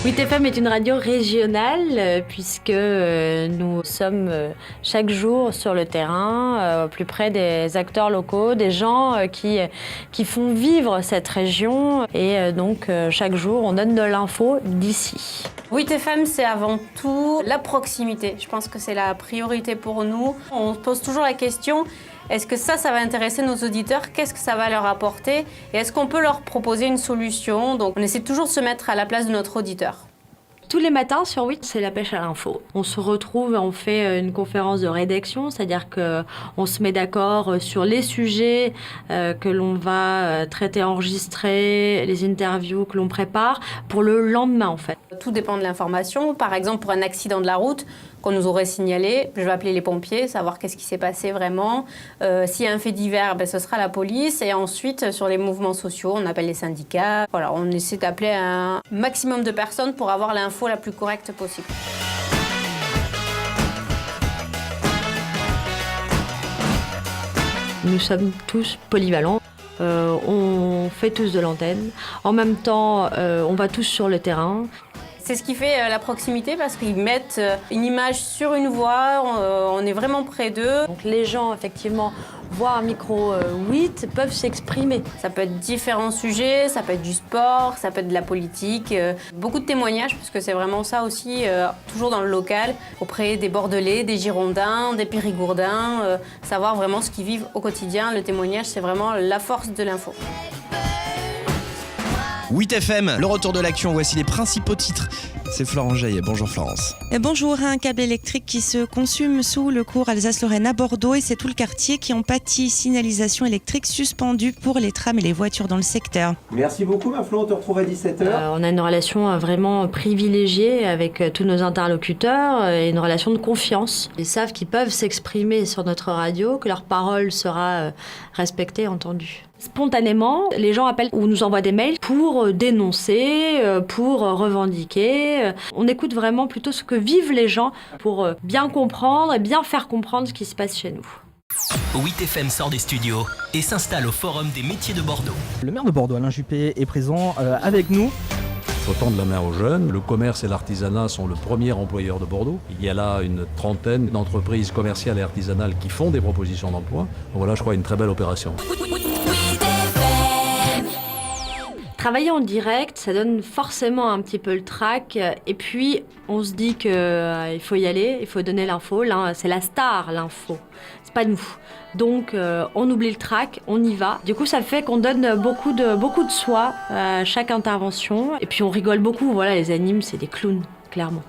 8FM est une radio régionale puisque nous sommes chaque jour sur le terrain, au plus près des acteurs locaux, des gens qui font vivre cette région et donc chaque jour on donne de l'info d'ici. 8FM, c'est avant tout la proximité. Je pense que c'est la priorité pour nous. On se pose toujours la question, est-ce que ça va intéresser nos auditeurs? Qu'est-ce que ça va leur apporter? Et est-ce qu'on peut leur proposer une solution? Donc on essaie toujours de se mettre à la place de notre auditeur. Tous les matins sur 8, c'est la pêche à l'info. On se retrouve, on fait une conférence de rédaction, c'est-à-dire qu'on se met d'accord sur les sujets que l'on va traiter, enregistrer, les interviews que l'on prépare pour le lendemain en fait. Tout dépend de l'information. Par exemple, pour un accident de la route qu'on nous aurait signalé, je vais appeler les pompiers, savoir qu'est-ce qui s'est passé vraiment. S'il y a un fait divers, ce sera la police. Et ensuite, sur les mouvements sociaux, on appelle les syndicats. Voilà, on essaie d'appeler un maximum de personnes pour avoir l'info la plus correcte possible. Nous sommes tous polyvalents. On fait tous de l'antenne. En même temps, on va tous sur le terrain. C'est ce qui fait la proximité parce qu'ils mettent une image sur une voix, on est vraiment près d'eux. Donc les gens, effectivement, voient un micro 8, peuvent s'exprimer. Ça peut être différents sujets, ça peut être du sport, ça peut être de la politique, beaucoup de témoignages puisque c'est vraiment ça aussi, toujours dans le local, auprès des Bordelais, des Girondins, des Périgourdins, savoir vraiment ce qu'ils vivent au quotidien. Le témoignage, c'est vraiment la force de l'info. 8FM, le retour de l'action, voici les principaux titres. C'est Florence Jaillet. Bonjour Florence. Et bonjour, un câble électrique qui se consume sous le cours Alsace-Lorraine à Bordeaux et c'est tout le quartier qui en pâtit. Signalisation électrique suspendue pour les trams et les voitures dans le secteur. Merci beaucoup ma Flo, on te retrouve à 17h. On a une relation vraiment privilégiée avec tous nos interlocuteurs et une relation de confiance. Ils savent qu'ils peuvent s'exprimer sur notre radio, que leur parole sera respectée, entendue. Spontanément, les gens appellent ou nous envoient des mails pour dénoncer, pour revendiquer. On écoute vraiment plutôt ce que vivent les gens pour bien comprendre et bien faire comprendre ce qui se passe chez nous. 8FM sort des studios et s'installe au Forum des métiers de Bordeaux. Le maire de Bordeaux, Alain Juppé, est présent avec nous. Il faut tendre la main aux jeunes. Le commerce et l'artisanat sont le premier employeur de Bordeaux. Il y a là une trentaine d'entreprises commerciales et artisanales qui font des propositions d'emploi. Voilà, je crois, une très belle opération. Travailler en direct, ça donne forcément un petit peu le trac. Et puis, on se dit qu'il faut y aller, il faut donner l'info. C'est la star, l'info. C'est pas nous. Donc, on oublie le trac, on y va. Du coup, ça fait qu'on donne beaucoup de soi à chaque intervention. Et puis, on rigole beaucoup. Voilà, les animes, c'est des clowns, clairement.